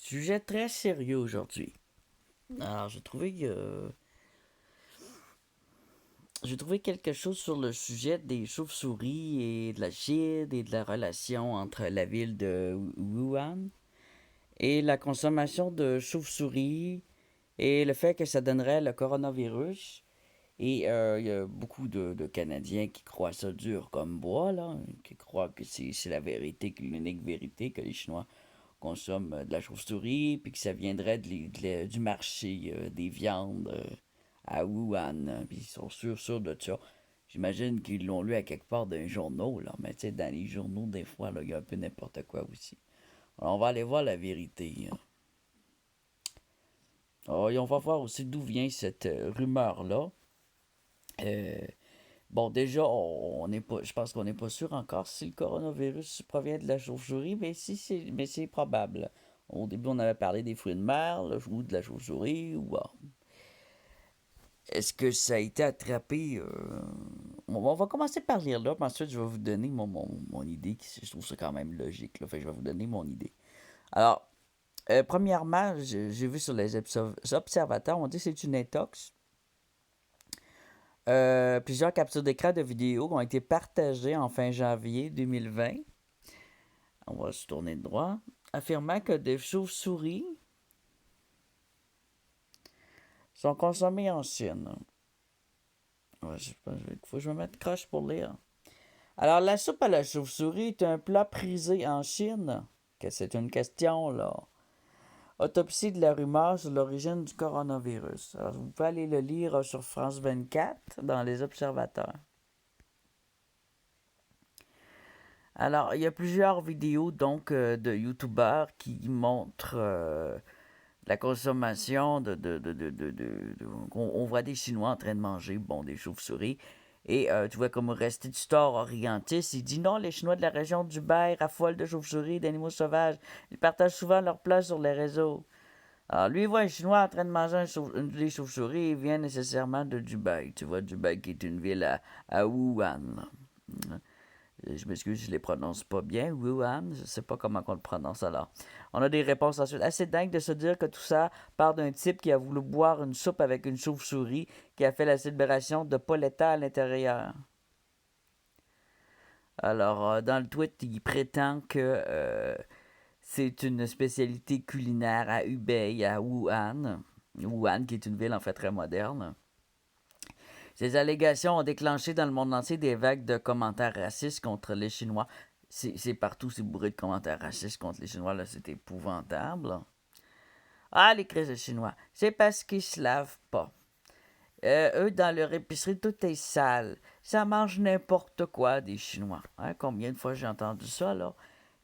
Sujet très sérieux aujourd'hui. Alors, j'ai trouvé quelque chose sur le sujet des chauves-souris et de la Chine et de la relation entre la ville de Wuhan et la consommation de chauves-souris et le fait que ça donnerait le coronavirus. Et il y a beaucoup de Canadiens qui croient ça dur comme bois, là, qui croient que c'est la vérité, que l'unique vérité, que les Chinois consomment de la chauve-souris, puis que ça viendrait du marché des viandes à Wuhan. Puis ils sont sûrs de ça. J'imagine qu'ils l'ont lu à quelque part dans les journaux, là, mais tu sais, dans les journaux, des fois, il y a un peu n'importe quoi aussi. Alors, on va aller voir la vérité. Alors, et on va voir aussi d'où vient cette rumeur-là. Euh, Bon, déjà, on n'est pas, je pense qu'on n'est pas sûr encore si le coronavirus provient de la chauve-souris, mais c'est probable. Au début, on avait parlé des fruits de mer, ou de la chauve-souris, ou est-ce que ça a été attrapé on va commencer par lire là, puis ensuite je vais vous donner mon idée, je trouve ça quand même logique, là, fait que je vais vous donner mon idée. Alors, premièrement, j'ai vu sur les observateurs, on dit que c'est une intox. Plusieurs captures d'écran de vidéos ont été partagées en fin janvier 2020. On va se tourner de droit. Affirmant que des chauves-souris sont consommées en Chine. Ouais, faut que je me mette croche pour lire. Alors, la soupe à la chauve-souris est un plat prisé en Chine. Que c'est une question, là. Autopsie de la rumeur sur l'origine du coronavirus. Alors, vous pouvez aller le lire sur France 24 dans Les Observateurs. Alors, il y a plusieurs vidéos donc de YouTubeurs qui montrent la consommation on voit des Chinois en train de manger, bon, des chauves-souris. Et tu vois comme Resté du Store Orientis, il dit non, les Chinois de la région d'Hubei raffolent de chauves-souris et d'animaux sauvages. Ils partagent souvent leurs plats sur les réseaux. Alors, lui, il voit un Chinois en train de manger des chauves-souris, il vient nécessairement de Dubaï. Tu vois, Dubaï qui est une ville à Wuhan. Je m'excuse, je les prononce pas bien. Wuhan, je sais pas comment on le prononce alors. On a des réponses ensuite. Assez dingue de se dire que tout ça part d'un type qui a voulu boire une soupe avec une chauve-souris qui a fait la célébration de Pauletta à l'intérieur. Alors, dans le tweet, il prétend que c'est une spécialité culinaire à Hubei, à Wuhan. Wuhan, qui est une ville en fait très moderne. Ces allégations ont déclenché dans le monde entier des vagues de commentaires racistes contre les Chinois. C'est partout, c'est bourré de commentaires racistes contre les Chinois, là, c'est épouvantable. Ah, les crises de Chinois, c'est parce qu'ils se lavent pas. Eux, dans leur épicerie, tout est sale. Ça mange n'importe quoi, des Chinois. Hein, combien de fois j'ai entendu ça, là?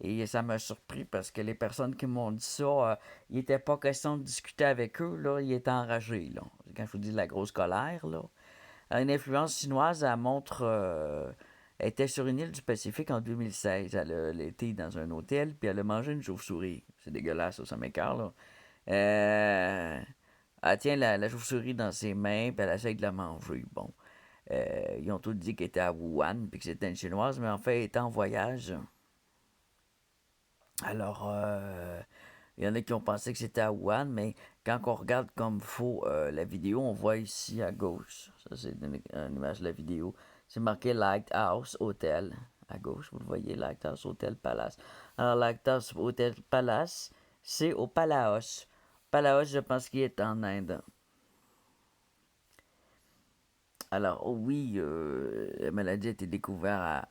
Et ça m'a surpris parce que les personnes qui m'ont dit ça, il n'était pas question de discuter avec eux, là, ils étaient enragés, là. Quand je vous dis la grosse colère, là. Une influence chinoise, elle montre. Elle était sur une île du Pacifique en 2016. Elle était dans un hôtel, puis elle a mangé une chauve-souris. C'est dégueulasse, ça m'écœure, là. Elle tient la chauve-souris dans ses mains, puis elle essaie de la manger. Bon. Ils ont tous dit qu'elle était à Wuhan, puis que c'était une chinoise, mais en fait, elle était en voyage. Alors, il y en a qui ont pensé que c'était à Wuhan, mais quand on regarde comme faux la vidéo, on voit ici à gauche, ça c'est une image de la vidéo, c'est marqué Lighthouse Hotel. À gauche, vous le voyez, Lighthouse Hotel Palace. Alors, Lighthouse Hotel Palace, c'est au Palaos. Palaos, je pense qu'il est en Inde. Alors, oh oui, la maladie a été découverte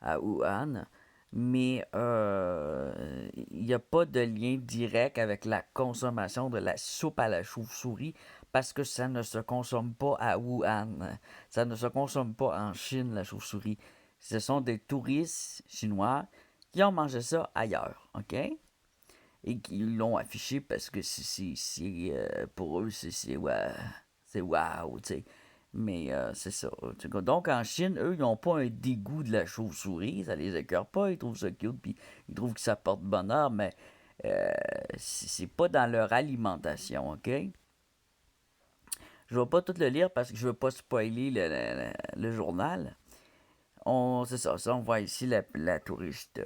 à Wuhan, mais il n'y a pas de lien direct avec la consommation de la soupe à la chauve-souris parce que ça ne se consomme pas à Wuhan. Ça ne se consomme pas en Chine, la chauve-souris. Ce sont des touristes chinois qui ont mangé ça ailleurs, OK? Et qui l'ont affiché parce que pour eux, c'est wow, tu sais. Mais c'est ça. Donc en Chine, eux, ils n'ont pas un dégoût de la chauve-souris, ça les écœure pas, ils trouvent ça cute, puis ils trouvent que ça porte bonheur, mais euh, c'est pas dans leur alimentation, OK? Je vais pas tout le lire parce que je veux pas spoiler le journal. C'est ça, on voit ici la touriste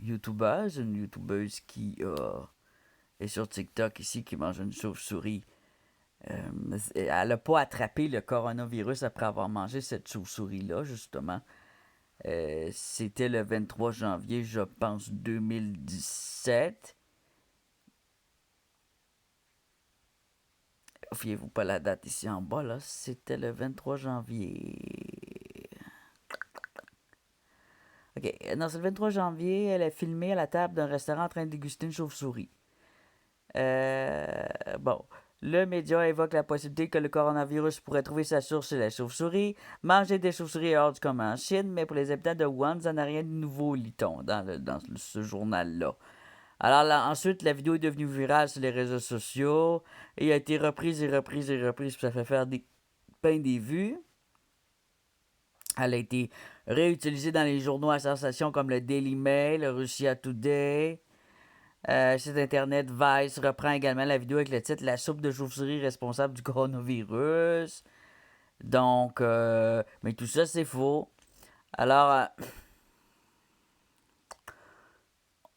youtubeuse, une youtubeuse qui a et sur TikTok ici qui mange une chauve-souris. Elle n'a pas attrapé le coronavirus après avoir mangé cette chauve-souris-là, justement. C'était le 23 janvier, je pense, 2017. Fiez-vous pas la date ici en bas, là. C'était le 23 janvier. Ok, non, c'est le 23 janvier. Elle est filmée à la table d'un restaurant en train de déguster une chauve-souris. Bon. Le média évoque la possibilité que le coronavirus pourrait trouver sa source chez la chauve-souris. Manger des chauves-souris est hors du commun en Chine, mais pour les habitants de Wuhan, ça n'a rien de nouveau, lit-on, dans ce journal-là. Alors là, ensuite, la vidéo est devenue virale sur les réseaux sociaux et a été reprise et reprise et reprise, puis ça fait faire plein des vues. Elle a été réutilisée dans les journaux à sensation comme le Daily Mail, le Russia Today. Site internet Vice reprend également la vidéo avec le titre La soupe de chauve-souris responsable du coronavirus. Donc, mais tout ça, c'est faux. Alors,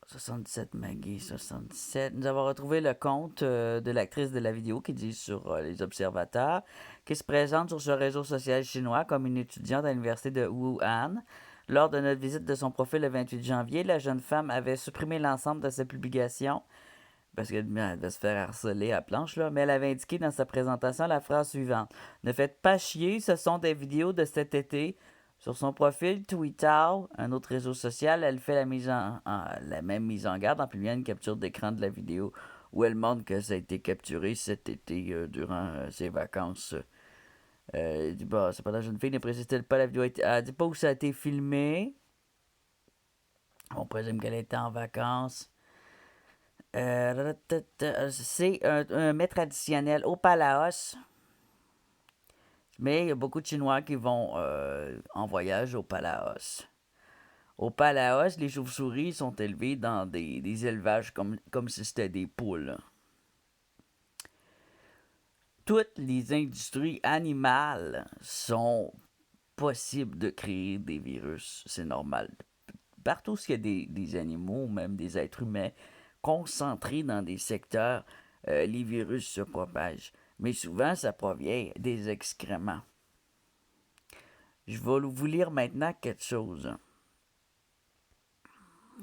77 Maggie, 77. Nous avons retrouvé le compte de l'actrice de la vidéo qui dit sur les observateurs, qui se présente sur ce réseau social chinois comme une étudiante à l'université de Wuhan. Lors de notre visite de son profil le 28 janvier, la jeune femme avait supprimé l'ensemble de ses publications parce qu'elle devait se faire harceler à planche, là, mais elle avait indiqué dans sa présentation la phrase suivante. Ne faites pas chier, ce sont des vidéos de cet été. Sur son profil Twitter, un autre réseau social, elle fait la même mise en garde en publiant une capture d'écran de la vidéo où elle montre que ça a été capturé cet été durant ses vacances. Elle dit, bah, c'est pas la jeune fille, ne précise-t-elle pas la vidéo elle dit pas où ça a été filmé. On présume qu'elle était en vacances. C'est un mets traditionnel au Palaos. Mais il y a beaucoup de Chinois qui vont en voyage au Palaos. Au Palaos, les chauves-souris sont élevées dans des élevages comme si c'était des poules. Toutes les industries animales sont possibles de créer des virus. C'est normal. Partout où il y a des animaux, même des êtres humains, concentrés dans des secteurs, les virus se propagent. Mais souvent, ça provient des excréments. Je vais vous lire maintenant quelque chose.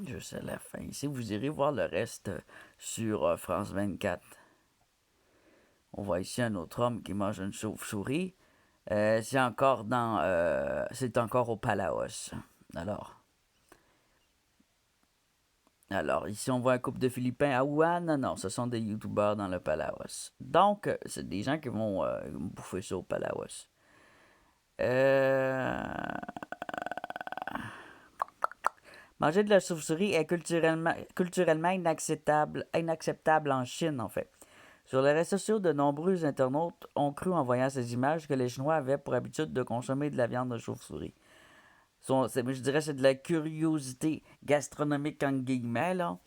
Juste à la fin. Ici, vous irez voir le reste sur France 24. On voit ici un autre homme qui mange une chauve-souris. C'est encore au Palaos. Alors, ici, on voit un couple de Philippins à Wuhan. Non, ce sont des YouTubers dans le Palaos. Donc, c'est des gens qui vont bouffer ça au Palaos. Manger de la chauve-souris est culturellement inacceptable en Chine, en fait. Sur les réseaux sociaux, de nombreux internautes ont cru en voyant ces images que les Chinois avaient pour habitude de consommer de la viande de chauve-souris. Je dirais que c'est de la curiosité gastronomique en guillemets, là.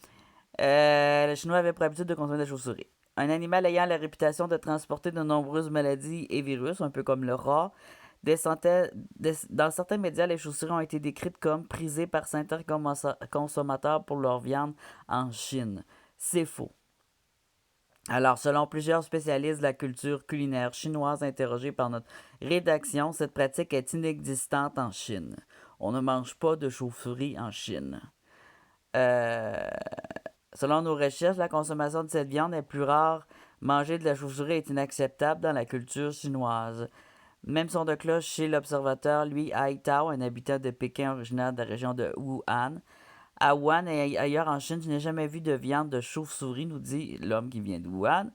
Les Chinois avaient pour habitude de consommer de la chauve-souris. Un animal ayant la réputation de transporter de nombreuses maladies et virus, un peu comme le rat, dans certains médias, les chauves-souris ont été décrites comme prisées par certains consommateurs pour leur viande en Chine. C'est faux. Alors, selon plusieurs spécialistes de la culture culinaire chinoise interrogés par notre rédaction, cette pratique est inexistante en Chine. On ne mange pas de chauve-souris en Chine. Selon nos recherches, la consommation de cette viande est plus rare. Manger de la chauve-souris est inacceptable dans la culture chinoise. Même son de cloche chez l'observateur Lui Haitao, un habitant de Pékin originaire de la région de Wuhan. À Wuhan et ailleurs en Chine, je n'ai jamais vu de viande de chauve-souris, nous dit l'homme qui vient de Wuhan,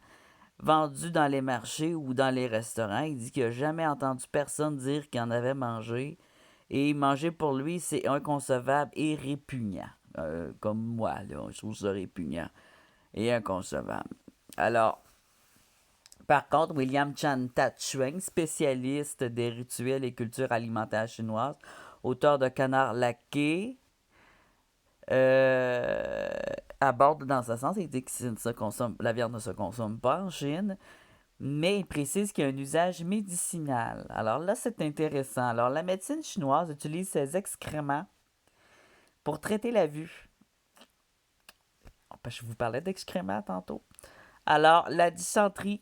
vendue dans les marchés ou dans les restaurants. Il dit qu'il n'a jamais entendu personne dire qu'il en avait mangé. Et manger pour lui, c'est inconcevable et répugnant. Comme moi, là, je trouve ça répugnant et inconcevable. Alors, par contre, William Chan Tat-Chueng, spécialiste des rituels et cultures alimentaires chinoises, auteur de Canard laqué, aborde dans ce sens. Il dit que la viande ne se consomme pas en Chine, mais il précise qu'il y a un usage médicinal. Alors là, c'est intéressant. Alors, la médecine chinoise utilise ses excréments pour traiter la vue. parce que je vous parlais d'excréments tantôt. Alors, la dysenterie,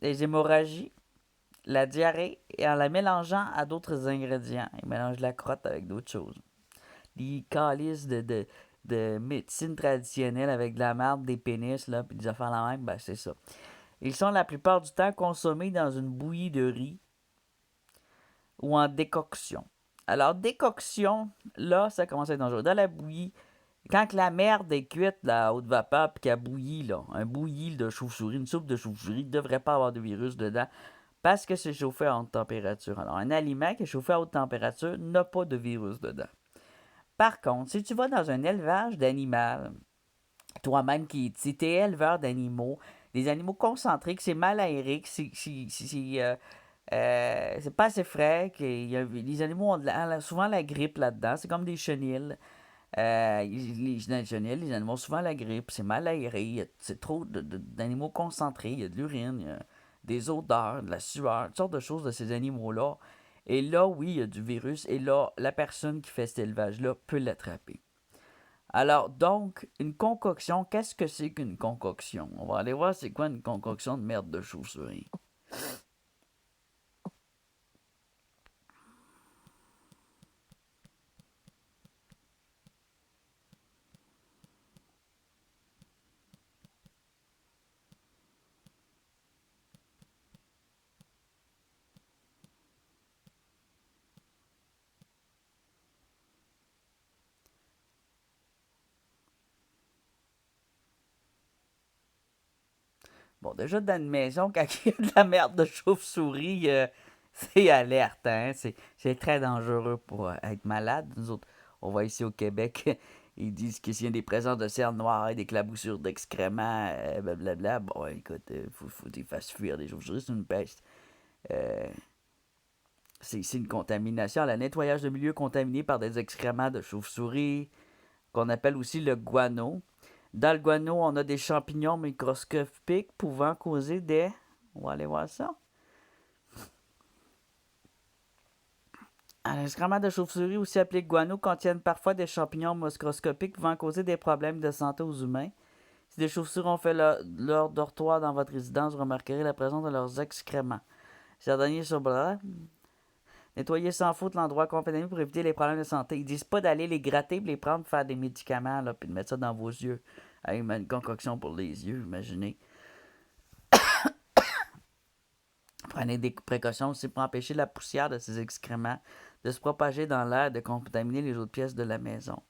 les hémorragies, la diarrhée, et en la mélangeant à d'autres ingrédients. Ils mélangent la crotte avec d'autres choses. Des calices de médecine traditionnelle avec de la marde, des pénis, là, puis des affaires la même, ben c'est ça. Ils sont la plupart du temps consommés dans une bouillie de riz ou en décoction. Alors, décoction, là, ça commence à être dangereux. Dans la bouillie, quand la merde est cuite là, à haute vapeur puis qu'elle bouillit, là, un bouilli de chauve-souris, une soupe de chauve-souris, ne devrait pas avoir de virus dedans parce que c'est chauffé à haute température. Alors, un aliment qui est chauffé à haute température n'a pas de virus dedans. Par contre, si tu vas dans un élevage d'animal, toi-même si tu es éleveur d'animaux, des animaux concentriques, c'est mal aéré, c'est pas assez frais, les animaux ont souvent la grippe là-dedans, c'est comme des chenilles. Les chenilles, les animaux ont souvent la grippe, c'est mal aéré, c'est trop d'animaux concentrés, il y a de l'urine, il y a des odeurs, de la sueur, toutes sortes de choses de ces animaux-là. Et là, oui, il y a du virus, et là, la personne qui fait cet élevage-là peut l'attraper. Alors, donc, une concoction, qu'est-ce que c'est qu'une concoction? On va aller voir c'est quoi une concoction de merde de chauve-souris. Bon, déjà, dans une maison, quand il y a de la merde de chauve-souris, c'est alerte, hein? C'est très dangereux pour être malade. Nous autres, on va ici au Québec, ils disent que s'il y a des présences de cernes noires et des claboussures d'excréments, blablabla, bon, écoute, faut qu'ils fassent fuir des chauves-souris, c'est une peste. Euh, c'est une contamination. Le nettoyage de milieux contaminés par des excréments de chauve-souris, qu'on appelle aussi le guano. Dans le guano, on a des champignons microscopiques pouvant causer des... On va aller voir ça. Les excréments de chauve-souris, aussi appelés guano, contiennent parfois des champignons microscopiques pouvant causer des problèmes de santé aux humains. Si des chauves-souris ont fait leur dortoir dans votre résidence, vous remarquerez la présence de leurs excréments. Ces derniers sont... Nettoyez sans faute l'endroit contaminé pour éviter les problèmes de santé. Ils disent pas d'aller les gratter et les prendre pour faire des médicaments, là, puis de mettre ça dans vos yeux. Avec une concoction pour les yeux, imaginez. Prenez des précautions aussi pour empêcher la poussière de ces excréments de se propager dans l'air et de contaminer les autres pièces de la maison.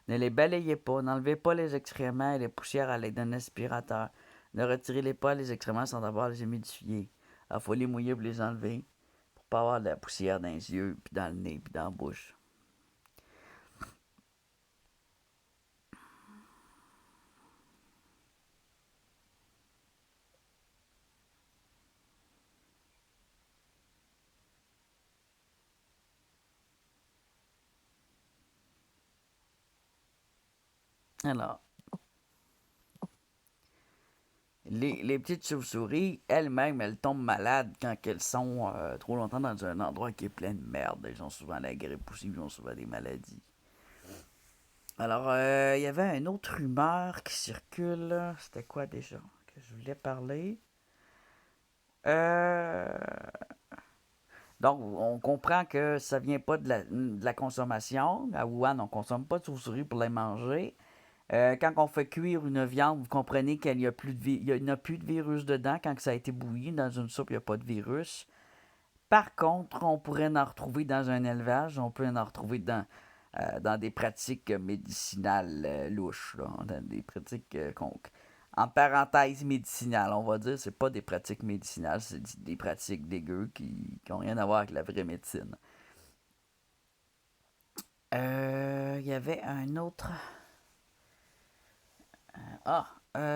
Ne les balayez pas, n'enlevez pas les excréments et les poussières à l'aide d'un aspirateur. Ne retirez-les pas les excréments sans d'abord les humidifier. Il faut les mouiller pour les enlever, pour pas avoir de la poussière dans les yeux, puis dans le nez, puis dans la bouche. Alors, les petites chauves-souris, elles-mêmes, elles tombent malades quand elles sont trop longtemps dans un endroit qui est plein de merde. Elles ont souvent la grippe aussi, ils ont souvent des maladies. Alors, il y avait une autre rumeur qui circule. C'était quoi déjà que je voulais parler? Euh... Donc, on comprend que ça vient pas de la consommation. À Wuhan, on consomme pas de chauves-souris pour les manger. Quand on fait cuire une viande, vous comprenez qu'il n'y a, a plus de virus dedans. Quand ça a été bouilli dans une soupe, il n'y a pas de virus. Par contre, on pourrait en retrouver dans un élevage, on peut en retrouver dans des pratiques médicinales louches, là, dans des pratiques en parenthèse médicinales, on va dire, c'est pas des pratiques médicinales, c'est des pratiques dégueu qui n'ont rien à voir avec la vraie médecine. Il y avait un autre...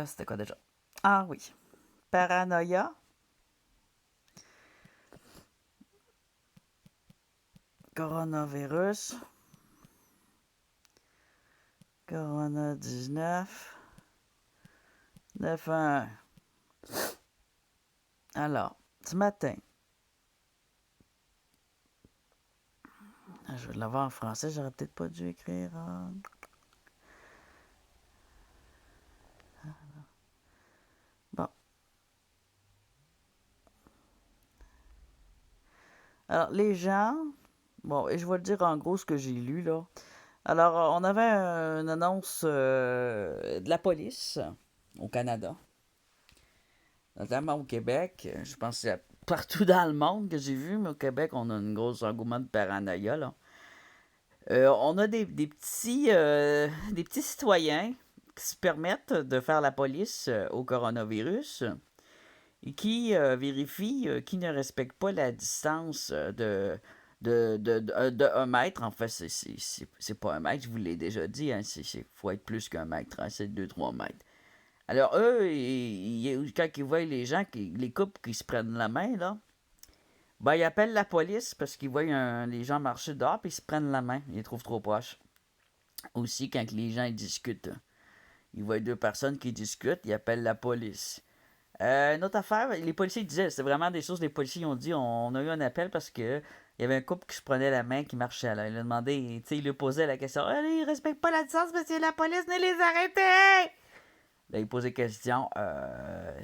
c'était quoi déjà? Ah oui. Paranoïa, coronavirus, corona 19, 9-1. Alors, ce matin, je vais l'avoir en français, j'aurais peut-être pas dû écrire. Alors, les gens, bon, et je vais le dire en gros ce que j'ai lu, là. Alors, on avait une annonce de la police au Canada, notamment au Québec. Je pense que c'est partout dans le monde que j'ai vu, mais au Québec, on a une grosse engouement de paranoïa, là. On a des petits citoyens qui se permettent de faire la police au coronavirus et qui vérifient qui ne respectent pas la distance de 1 mètre. En fait, c'est pas 1 mètre, je vous l'ai déjà dit, hein, faut être plus qu'un mètre, hein, c'est 2-3 mètres. Alors eux, quand ils voient les gens, les couples qui se prennent la main, là, ben, ils appellent la police parce qu'ils voient les gens marcher dehors puis ils se prennent la main. Ils les trouvent trop proches. Aussi, quand les gens ils discutent, ils voient deux personnes qui discutent, ils appellent la police. Une autre affaire, les policiers disaient, c'est vraiment des choses, les policiers ont dit, on a eu un appel parce que il y avait un couple qui se prenait la main qui marchait là. Il a demandé, tu sais, il lui posait la question, ils respectent pas la distance parce que la police ne les arrêter! Là, il posait la question,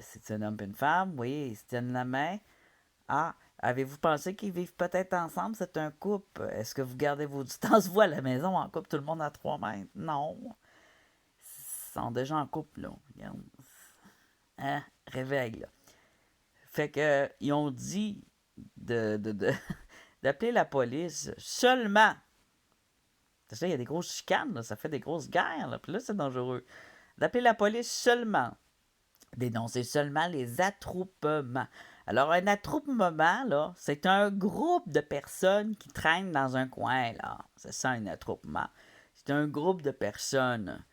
c'est un homme et une femme? Oui, ils se tiennent la main. Ah, avez-vous pensé qu'ils vivent peut-être ensemble? C'est un couple. Est-ce que vous gardez vos distances, vous, à la maison, en couple, tout le monde à 3 mètres? Non. Ils sont déjà en couple, là. Regarde. Hein? Réveil, là. Fait que, ils ont dit d'appeler la police seulement. C'est ça, il y a des grosses chicanes, là, ça fait des grosses guerres, là, puis là, c'est dangereux. D'appeler la police seulement. Dénoncer seulement les attroupements. Alors, un attroupement, là, c'est un groupe de personnes qui traînent dans un coin, là. C'est ça, un attroupement. C'est un groupe de personnes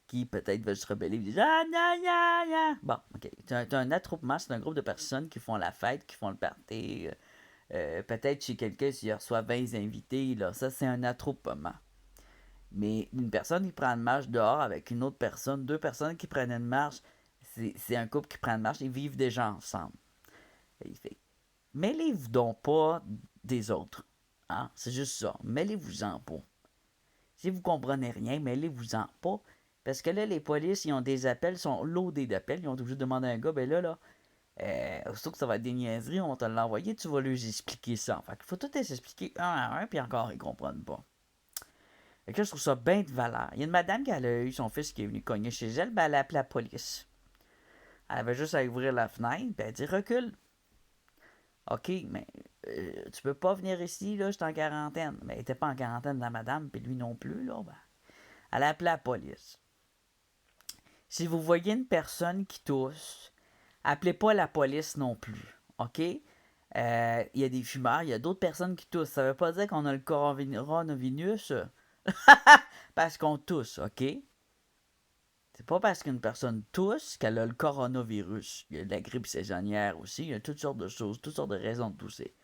qui peut-être veulent se rebeller et disent ah, non, non, non. Bon, ok. C'est un attroupement, c'est un groupe de personnes qui font la fête, qui font le party. Peut-être chez quelqu'un, s'il reçoit 20 invités, là, ça, c'est un attroupement. Mais une personne qui prend une marche dehors avec une autre personne, deux personnes qui prennent une marche, c'est un couple qui prend une marche, ils vivent déjà ensemble. Il fait, mêlez-vous donc pas des autres. Hein? C'est juste ça. Mêlez-vous-en pas. Si vous comprenez rien, mêlez-vous-en pas. Parce que là, les polices, ils ont des appels, sont loadés d'appels. Ils ont toujours demandé à un gars, ben là, surtout que ça va être des niaiseries, on va te l'envoyer, tu vas leur expliquer ça. Fait qu'il faut tout s'expliquer un à un, puis encore, ils comprennent pas. Fait que là, je trouve ça bien de valeur. Il y a une madame qui a eu son fils qui est venu cogner chez elle, ben elle a appelé la police. Elle avait juste à ouvrir la fenêtre, puis elle a dit recule. OK, mais tu peux pas venir ici, là, je suis en quarantaine. Mais elle n'était pas en quarantaine, la madame, puis lui non plus, là. Ben, elle a appelé la police. Si vous voyez une personne qui tousse, appelez pas la police non plus. OK? Il y a des fumeurs, il y a d'autres personnes qui toussent. Ça veut pas dire qu'on a le coronavirus parce qu'on tousse, OK? C'est pas parce qu'une personne tousse qu'elle a le coronavirus. Il y a de la grippe saisonnière aussi, il y a toutes sortes de choses, toutes sortes de raisons de tousser.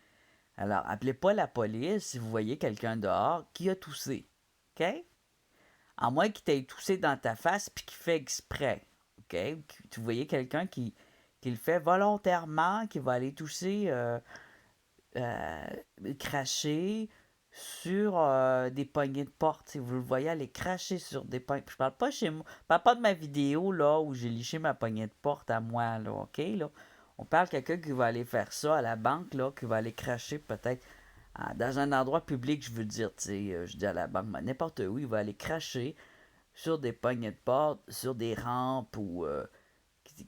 Alors, appelez pas la police si vous voyez quelqu'un dehors qui a toussé. OK? À moins qu'il t'ait toussé dans ta face puis qu'il fait exprès. OK? Tu voyais quelqu'un qui le fait volontairement, qui va aller tousser, euh, cracher sur des poignées de porte. Si vous le voyez aller cracher sur des poignées. Je parle pas chez moi. Je parle pas de ma vidéo là où j'ai liché ma poignée de porte à moi, là, OK? Là. On parle de quelqu'un qui va aller faire ça à la banque, là, qui va aller cracher peut-être dans un endroit public, je veux dire, tu sais, je dis à la banque, mais n'importe où, il va aller cracher sur des poignées de porte, sur des rampes ou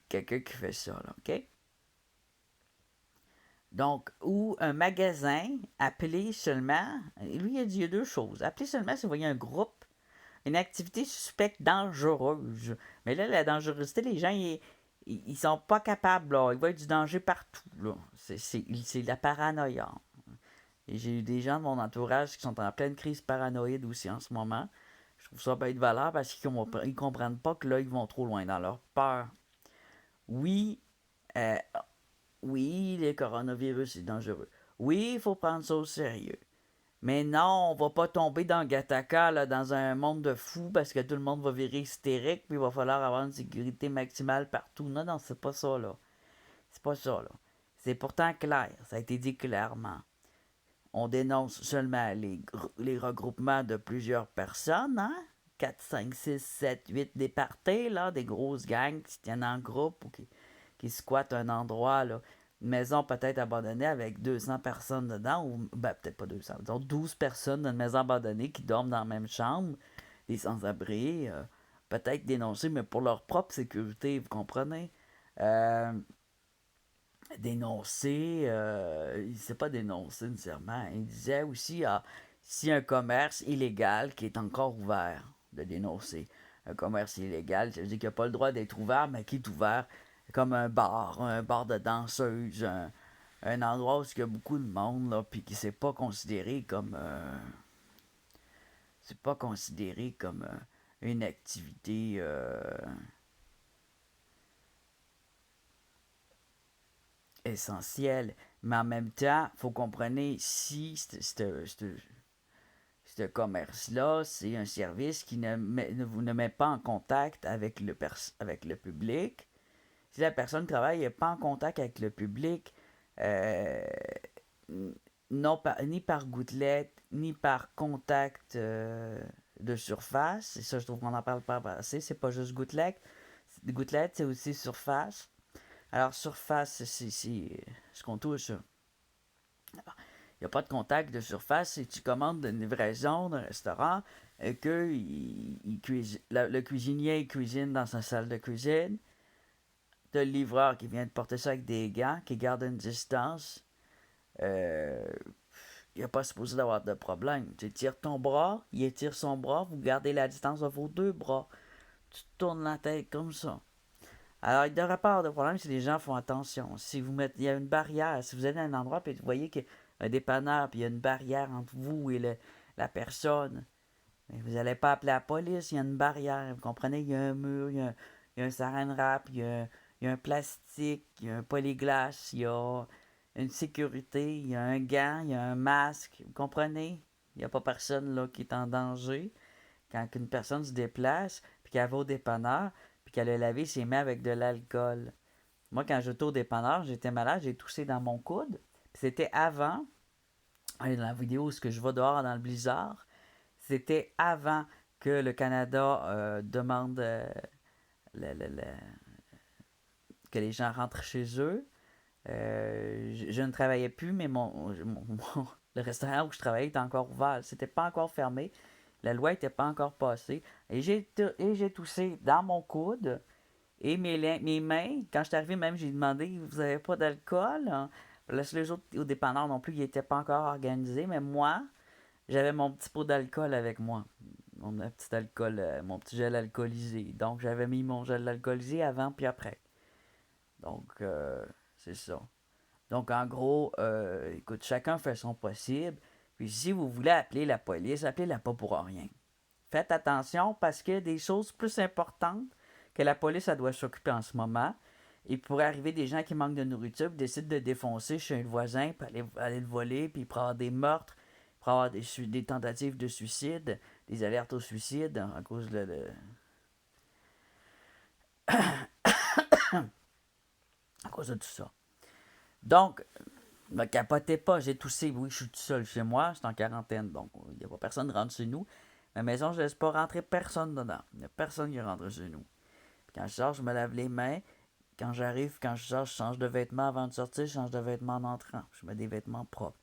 quelqu'un qui fait ça, là, OK? Donc, ou un magasin, appelé seulement, lui, il a dit deux choses. Appelez seulement si vous voyez un groupe, une activité suspecte dangereuse. Mais là, la dangerosité, les gens, ils sont pas capables, là. Il va y avoir du danger partout, là. C'est la paranoïa. Et j'ai eu des gens de mon entourage qui sont en pleine crise paranoïde aussi en ce moment. Je trouve ça bien de valeur parce qu'ils ne comprennent pas que là, ils vont trop loin dans leur peur. Oui, euh, oui, le coronavirus est dangereux. Oui, il faut prendre ça au sérieux. Mais non, on va pas tomber dans Gattaca, là, dans un monde de fous parce que tout le monde va virer hystérique puis il va falloir avoir une sécurité maximale partout. Non, non, c'est pas ça, là. C'est pas ça, là. C'est pourtant clair. Ça a été dit clairement. On dénonce seulement les regroupements de plusieurs personnes, hein? 4, 5, 6, 7, 8 des parties, là, des grosses gangs qui se tiennent en groupe ou qui squattent un endroit, là. une maison peut-être abandonnée avec 200 personnes dedans, ou ben, peut-être pas 200, disons 12 personnes dans une maison abandonnée qui dorment dans la même chambre, des sans-abri, peut-être dénoncer, mais pour leur propre sécurité, vous comprenez? Euh, Dénoncer, c'est pas dénoncer nécessairement. Il disait aussi, si un commerce illégal qui est encore ouvert, de dénoncer. Un commerce illégal, ça veut dire qu'il n'a pas le droit d'être ouvert, mais qui est ouvert comme un bar de danseuse, un endroit où il y a beaucoup de monde, là, puis qui c'est pas considéré comme c'est pas considéré comme une activité essentielle. Mais en même temps, il faut comprendre si ce commerce-là, c'est un service qui ne vous ne met pas en contact avec avec le public. Si la personne travaille n'est pas en contact avec le public, euh, non ni par gouttelette, ni par contact de surface, et ça je trouve qu'on n'en parle pas assez, c'est pas juste gouttelette, c'est aussi surface. Alors surface, c'est ce qu'on touche. Il n'y a pas de contact de surface. Si tu commandes une livraison d'un restaurant et que le cuisinier cuisine dans sa salle de cuisine, tu as le livreur qui vient de porter ça avec des gants, qui garde une distance, euh, il n'y a pas supposé d'avoir de problème. Tu tires ton bras, il étire son bras, vous gardez la distance de vos deux bras. Tu tournes la tête comme ça. Alors, il ne devrait pas avoir de problème si les gens font attention. Si vous mettez, il y a une barrière, si vous êtes à un endroit et vous voyez qu'il y a un dépanneur, puis il y a une barrière entre vous et la personne, mais vous n'allez pas appeler la police, il y a une barrière. Vous comprenez, il y a un mur, il y a un saran wrap, il y a un plastique, il y a un polyglace, il y a une sécurité, il y a un gant, il y a un masque. Vous comprenez? Il n'y a pas personne là qui est en danger. Quand une personne se déplace, puis qu'elle va au dépanneur, puis qu'elle a lavé ses mains avec de l'alcool. Moi, quand j'étais au dépanneur, j'étais malade, j'ai toussé dans mon coude. Puis c'était avant, dans la vidéo où je vais dehors dans le blizzard, c'était avant que le Canada demande le- le- le- que les gens rentrent chez eux. Je ne travaillais plus, mais le restaurant où je travaillais était encore ouvert. C'était pas encore fermé. La loi n'était pas encore passée. Et j'ai toussé dans mon coude et mes mains. Quand je suis arrivé, même, j'ai demandé, vous avez pas d'alcool? Hein? Les autres au dépanneur non plus, ils n'étaient pas encore organisés. Mais moi, j'avais mon petit pot d'alcool avec moi. Mon petit gel alcoolisé. Donc, j'avais mis mon gel alcoolisé avant puis après. Donc, c'est ça. Donc, en gros, écoute, chacun fait son possible. Puis, si vous voulez appeler la police, appelez-la pas pour rien. Faites attention parce qu'il y a des choses plus importantes que la police elle doit s'occuper en ce moment. Il pourrait arriver des gens qui manquent de nourriture, qui décident de défoncer chez un voisin, puis aller le voler, puis il pourrait avoir des meurtres, il pourrait avoir des tentatives de suicide, des alertes au suicide à cause à cause de tout ça. Donc, ne capotez pas, j'ai toussé, oui, je suis tout seul chez moi, je suis en quarantaine, donc il n'y a pas personne qui rentre chez nous. Ma maison, je ne laisse pas rentrer personne dedans. Il n'y a personne qui rentre chez nous. Puis quand je sors, je me lave les mains. Quand j'arrive, quand je sors, je change de vêtements avant de sortir, je change de vêtements en entrant. Je mets des vêtements propres.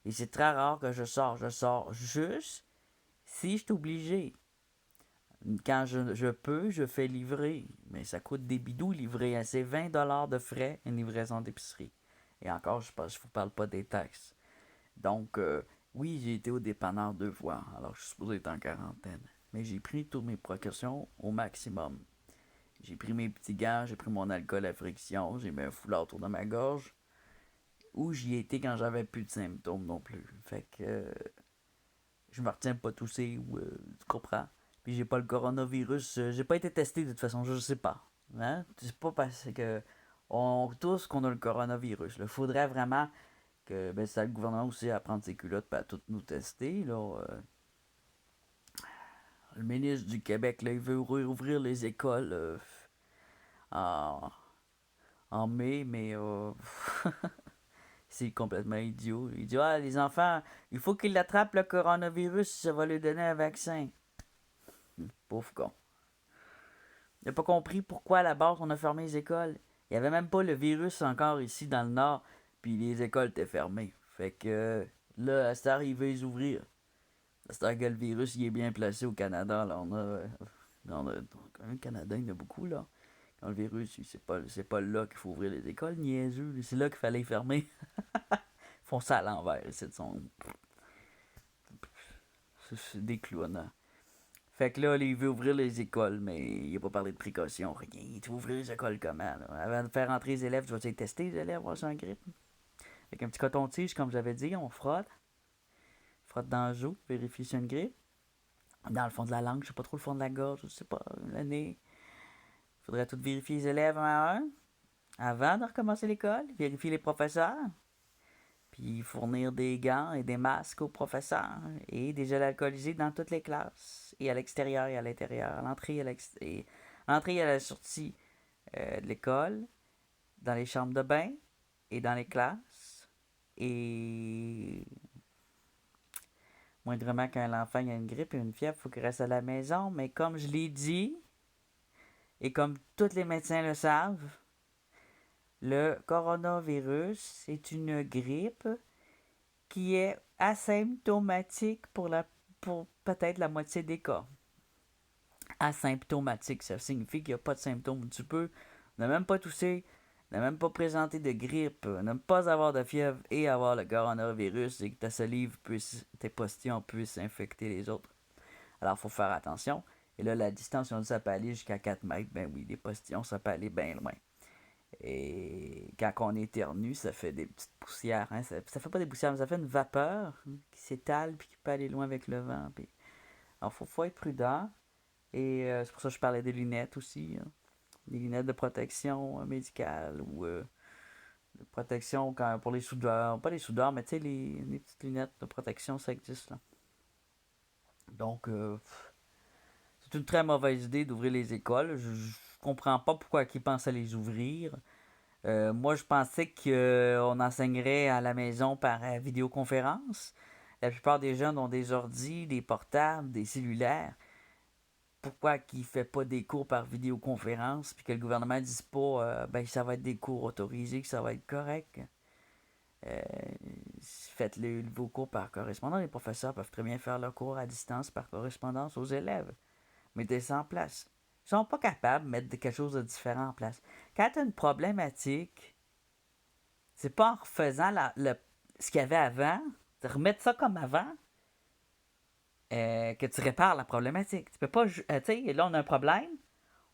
Et c'est très rare que je sors. Je sors juste si je suis obligé. Quand je peux, je fais livrer. Mais ça coûte des bidous livrer. C'est 20$ de frais une livraison d'épicerie. Et encore, je ne vous parle pas des taxes. Donc, oui, j'ai été au dépanneur 2 fois. Alors, je suis supposé être en quarantaine. Mais j'ai pris toutes mes précautions au maximum. J'ai pris mes petits gants, j'ai pris mon alcool à friction, j'ai mis un foulard autour de ma gorge. Ou j'y étais quand j'avais plus de symptômes non plus. Fait que je me retiens pas tousser ou tu comprends. Puis j'ai pas le coronavirus, j'ai pas été testé de toute façon, je sais pas. Hein? C'est pas parce que on tous qu'on a le coronavirus. Il faudrait vraiment que ça le gouvernement aussi à prendre ses culottes et à tout nous tester. Là, le ministre du Québec, là, il veut ouvrir les écoles en, en mai, mais c'est complètement idiot. Il dit, ah, les enfants, il faut qu'ils attrapent le coronavirus, ça va lui donner un vaccin. Pauvre con. Il n'a pas compris pourquoi à la base on a fermé les écoles. Il n'y avait même pas le virus encore ici dans le Nord, puis les écoles étaient fermées. Fait que là, à cette heure, ils veulent les ouvrir. À cette heure que le virus il est bien placé au Canada, là, quand même, le Canada, il y en a beaucoup, là. Quand le virus, c'est pas là qu'il faut ouvrir les écoles, niaiseux. C'est là qu'il fallait les fermer. Ils font ça à l'envers, c'est des clowns. Fait que là, il veut ouvrir les écoles, mais il a pas parlé de précaution, rien. Tu veux ouvrir les écoles comment, là? Avant de faire entrer les élèves, tu vas les tester, les élèves, voir si un grippe. Avec un petit coton-tige, comme j'avais dit, on frotte. Frotte dans le joue, vérifie si y a une grippe. Dans le fond de la langue, je sais pas trop le fond de la gorge, je sais pas, le nez. Faudrait tout vérifier les élèves un à un, avant de recommencer l'école, vérifier les professeurs, puis fournir des gants et des masques aux professeurs, et des gels alcoolisés dans toutes les classes, et à l'extérieur et à l'intérieur, à l'entrée et à la sortie de l'école, dans les chambres de bain, et dans les classes, et moindrement qu'un enfant ait une grippe et une fièvre, il faut qu'il reste à la maison, mais comme je l'ai dit, et comme tous les médecins le savent, le coronavirus est une grippe qui est asymptomatique pour peut-être la moitié des cas. Asymptomatique, ça signifie qu'il n'y a pas de symptômes. Tu peux ne même pas tousser, ne même pas présenter de grippe, ne pas avoir de fièvre et avoir le coronavirus et que ta salive tes postillons puissent infecter les autres. Alors, il faut faire attention. Et là, la distance, on dit ça peut aller jusqu'à 4 mètres. Ben oui, les postillons, ça peut aller bien loin. Et quand on éternue, ça fait des petites poussières. Hein? Ça fait pas des poussières, mais ça fait une vapeur qui s'étale puis qui peut aller loin avec le vent. Puis... Alors, faut être prudent. Et c'est pour ça que je parlais des lunettes aussi. Hein? Des lunettes de protection médicale ou de protection pour les soudeurs. Pas les soudeurs, mais tu sais, les petites lunettes de protection, ça existe. Là. Donc, c'est une très mauvaise idée d'ouvrir les écoles. Je comprends pas pourquoi ils pensent à les ouvrir. Moi, je pensais qu'on enseignerait à la maison par vidéoconférence. La plupart des jeunes ont des ordis, des portables, des cellulaires. Pourquoi qu'ils ne fait pas des cours par vidéoconférence puis que le gouvernement ne dise pas ben ça va être des cours autorisés, que ça va être correct? Euh, Faites vos cours par correspondance. Les professeurs peuvent très bien faire leurs cours à distance par correspondance aux élèves. Mettez ça en place. Ils sont pas capables de mettre quelque chose de différent en place. Quand tu as une problématique, c'est pas en refaisant ce qu'il y avait avant, de remettre ça comme avant, que tu répares la problématique. Tu peux pas, tu sais, là on a un problème,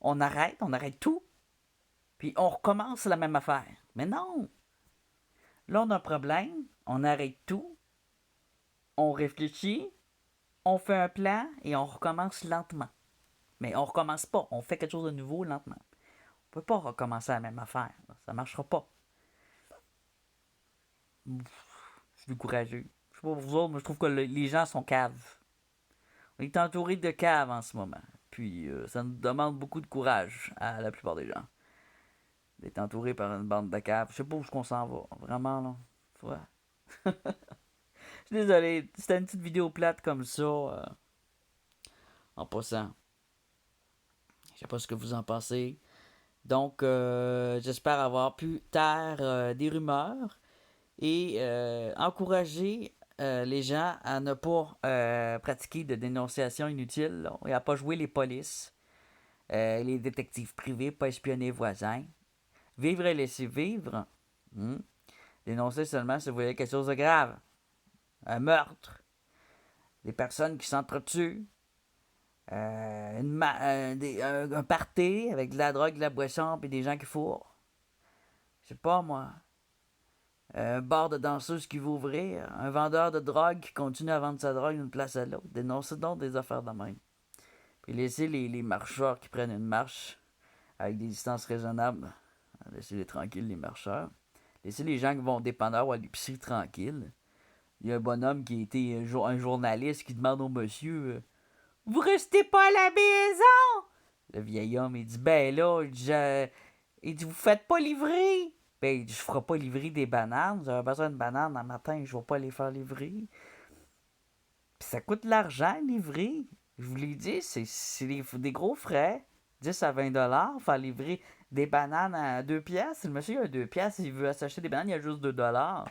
on arrête tout, puis on recommence la même affaire. Mais non! Là on a un problème, on arrête tout, on réfléchit, on fait un plan et on recommence lentement. Mais on recommence pas, on fait quelque chose de nouveau lentement. On peut pas recommencer la même affaire. Ça marchera pas. Je suis découragé. Je sais pas pour vous autres, mais je trouve que les gens sont caves. On est entouré de caves en ce moment. Puis ça nous demande beaucoup de courage à la plupart des gens. D'être entouré par une bande de caves. Je sais pas où on s'en va. Vraiment, là. Ouais. Je suis désolé. C'était une petite vidéo plate comme ça. En passant. Je sais pas ce que vous en pensez. Donc, j'espère avoir pu taire des rumeurs et encourager les gens à ne pas pratiquer de dénonciation inutile là, et à pas jouer les polices, les détectives privés, pas espionner les voisins. Vivre et laisser vivre. Dénoncer seulement si vous voyez quelque chose de grave. Un meurtre. Des personnes qui s'entretuent. Un party avec de la drogue, de la boisson et des gens qui fourrent. Je sais pas moi. Un bar de danseuses qui va ouvrir, un vendeur de drogue qui continue à vendre sa drogue d'une place à l'autre. Dénoncez donc des affaires de même. Puis laissez les marcheurs qui prennent une marche avec des distances raisonnables. Laissez-les tranquilles, les marcheurs. Laissez les gens qui vont au dépanneur ou à l'épicerie tranquilles. Il y a un bonhomme qui a été un journaliste qui demande au monsieur vous restez pas à la maison? Le vieil homme, il dit ben là, il dit vous faites pas livrer. Ben, je ferai pas livrer des bananes. Vous avez besoin de bananes un matin, je vais pas les faire livrer. Puis ça coûte de l'argent, livrer. Je vous l'ai dit, c'est des gros frais. 10 à 20 $ faire livrer des bananes à 2 piastres. Si le monsieur a 2 piastres, il veut s'acheter des bananes, il y a juste 2 $.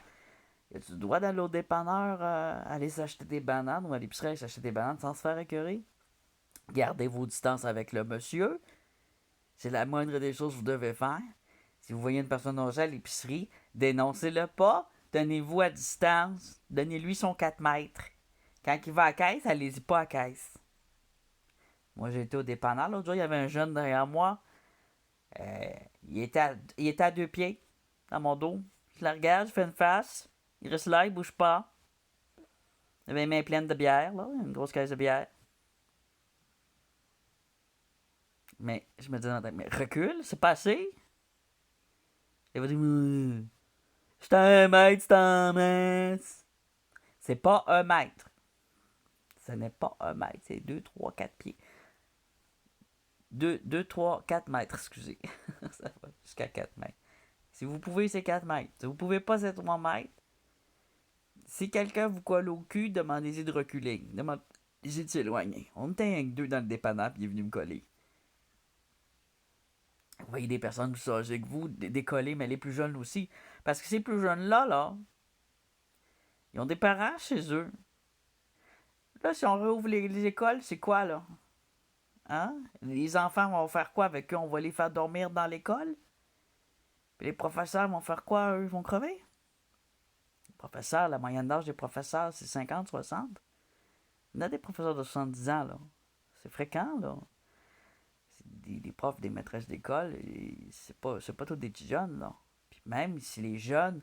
As-tu le droit d'aller au dépanneur aller s'acheter des bananes ou à l'épicerie aller s'acheter des bananes sans se faire écœurer? Gardez vos distances avec le monsieur. C'est la moindre des choses que vous devez faire. Si vous voyez une personne âgée à l'épicerie, dénoncez-le pas. Tenez-vous à distance. Donnez-lui son 4 mètres. Quand il va à la caisse, allez-y pas à la caisse. Moi, j'ai été au dépanneur. L'autre jour, il y avait un jeune derrière moi. Il était à 2 pieds dans mon dos. Je le regarde, je fais une face. Il reste là, il bouge pas. Il avait les mains pleines de bière, là, une grosse caisse de bière. Mais je me dis, mais recule, c'est pas assez. Il va dire, c'est un mètre, c'est un mètre. C'est pas un mètre. Ce n'est pas un mètre, c'est 2, 3, 4 pieds. 2, 3, 4 mètres, excusez. Ça va jusqu'à 4 mètres. Si vous pouvez, c'est 4 mètres. Si vous pouvez pas, c'est 3 mètres. Si quelqu'un vous colle au cul, demandez-y de reculer. Demandez-y de s'éloigner. On était avec 2 dans le dépanneur, puis il est venu me coller. Vous voyez des personnes plus âgées que vous décoller, mais les plus jeunes aussi. Parce que ces plus jeunes-là, ils ont des parents chez eux. Là, si on rouvre les écoles, c'est quoi, là? Hein? Les enfants vont faire quoi avec eux? On va les faire dormir dans l'école? Puis les professeurs vont faire quoi? Eux, ils vont crever? Les professeurs, la moyenne d'âge des professeurs, c'est 50, 60. Il y a des professeurs de 70 ans, là. C'est fréquent, là. C'est des profs, des maîtresses d'école, c'est pas tous des petits jeunes, là. Puis même si les jeunes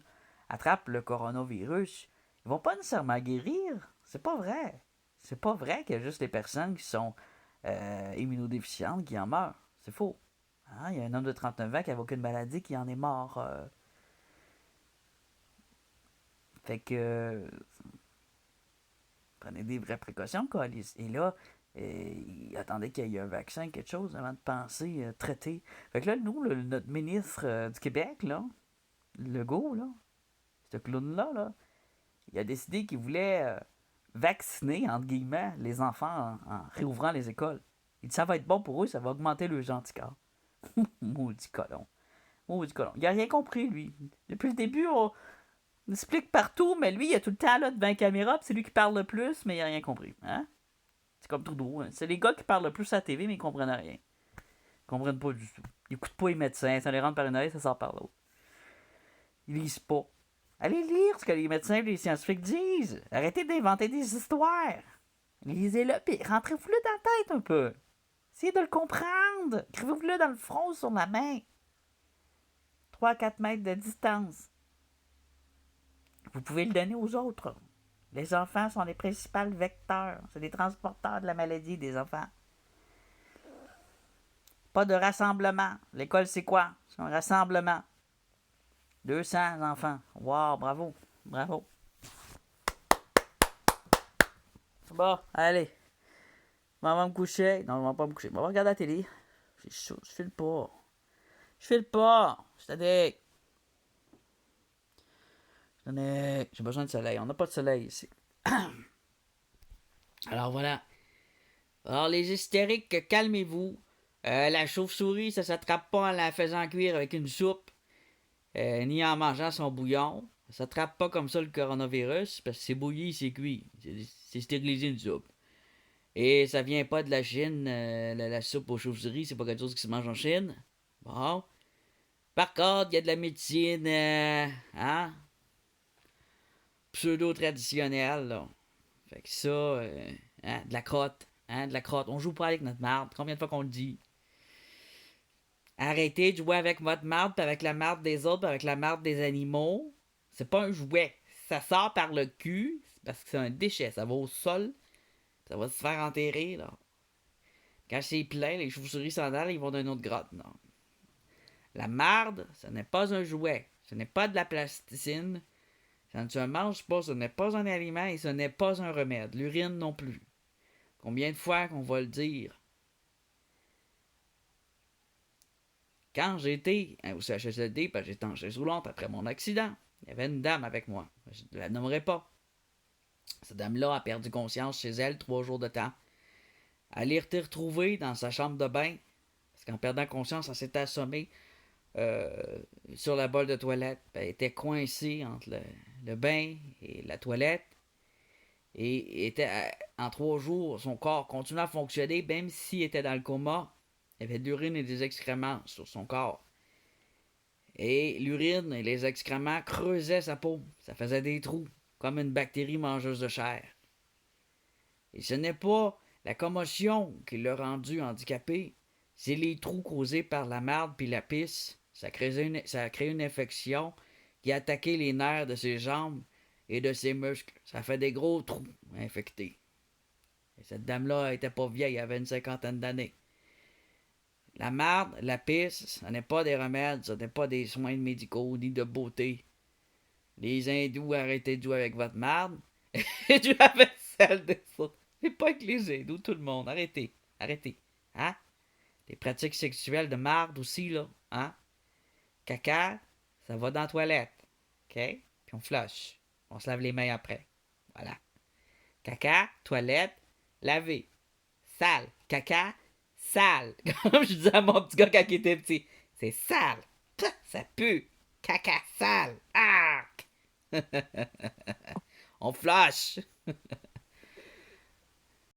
attrapent le coronavirus, ils vont pas nécessairement guérir. C'est pas vrai. C'est pas vrai qu'il y a juste les personnes qui sont immunodéficientes qui en meurent. C'est faux. Hein? Il y a un homme de 39 ans qui n'avait aucune maladie qui en est mort. Fait que prenez des vraies précautions, quoi. Et là, attendez qu'il y ait un vaccin, quelque chose, avant de penser traiter. Fait que là, nous, notre ministre du Québec, là, Legault, là, ce clown-là, là, il a décidé qu'il voulait vacciner, entre guillemets, les enfants en réouvrant les écoles. Il dit ça va être bon pour eux, ça va augmenter leurs anticorps. Maudit colon. Maudit colon. Il a rien compris, lui. Depuis le début, on explique partout, mais lui, il a tout le temps là devant la caméra, c'est lui qui parle le plus, mais il a rien compris. Hein? C'est comme Trudeau. Hein? C'est les gars qui parlent le plus à la TV, mais ils comprennent rien. Ils comprennent pas du tout. Ils écoutent pas les médecins, ça les rentre par une oreille, ça sort par l'autre. Ils lisent pas. Allez lire ce que les médecins et les scientifiques disent. Arrêtez d'inventer des histoires. Lisez-le, puis rentrez-vous-le dans la tête un peu. Essayez de le comprendre. Écrivez-vous-le dans le front, sur la main. 3 à 4 mètres de distance. Vous pouvez le donner aux autres. Les enfants sont les principaux vecteurs. C'est les transporteurs de la maladie, des enfants. Pas de rassemblement. L'école, c'est quoi? C'est un rassemblement. 200 enfants. Wow, bravo. Bravo. Bon, allez. Je vais me coucher. Non, je vais pas me coucher. Je vais regarder la télé. J'ai chaud. Je file pas. Je file pas. C'est-à-dire. J'ai besoin de soleil. On n'a pas de soleil ici. Alors voilà. Alors les hystériques, calmez-vous. La chauve-souris, ça s'attrape pas en la faisant cuire avec une soupe, ni en mangeant son bouillon. Ça s'attrape pas comme ça le coronavirus, parce que c'est bouilli, c'est cuit. C'est stérilisé une soupe. Et ça vient pas de la Chine, la soupe aux chauves-souris, c'est pas quelque chose qui se mange en Chine. Bon. Par contre, il y a de la médecine, hein? Pseudo-traditionnelle, là. Fait que ça, hein, de la crotte. Hein, de la crotte. On joue pas avec notre marde. Combien de fois qu'on le dit? Arrêtez de jouer avec votre marde, puis avec la marde des autres, puis avec la marde des animaux. C'est pas un jouet. Ça sort par le cul, parce que c'est un déchet. Ça va au sol, ça va se faire enterrer, là. Quand c'est plein, les chauves-souris sandales, ils vont dans une autre grotte, non. La marde, ce n'est pas un jouet. Ce n'est pas de la plasticine. Ça ne se mange pas, ce n'est pas un aliment et ce n'est pas un remède. L'urine non plus. Combien de fois qu'on va le dire? Quand j'étais au CHSLD, parce que j'étais en chaise roulante après mon accident, il y avait une dame avec moi. Je ne la nommerai pas. Cette dame-là a perdu conscience chez elle 3 jours de temps. Elle est retrouvée dans sa chambre de bain. Parce qu'en perdant conscience, elle s'était assommée sur la bolle de toilette. Elle était coincée entre le bain et la toilette. Et en 3 jours, son corps continuait à fonctionner, même s'il était dans le coma. Il y avait de l'urine et des excréments sur son corps. Et l'urine et les excréments creusaient sa peau. Ça faisait des trous, comme une bactérie mangeuse de chair. Et ce n'est pas la commotion qui l'a rendu handicapé, c'est les trous causés par la marde puis la pisse. Ça a créé une infection qui a attaqué les nerfs de ses jambes et de ses muscles. Ça fait des gros trous infectés. Et cette dame-là était pas vieille, elle avait une cinquantaine d'années. La marde, la pisse, ce n'est pas des remèdes, ce n'est pas des soins médicaux ni de beauté. Les hindous, arrêtez de jouer avec votre marde et jouez avec celle des autres. Et pas avec les hindous, tout le monde. Arrêtez. Arrêtez. Hein? Les pratiques sexuelles de marde aussi, là. Hein? Caca, ça va dans la toilette. OK? Puis on flush. On se lave les mains après. Voilà. Caca, toilette, laver. Sale. Caca, sale. Comme je disais à mon petit gars quand il était petit. C'est sale. Ça pue. Caca, sale. Ah! On flush.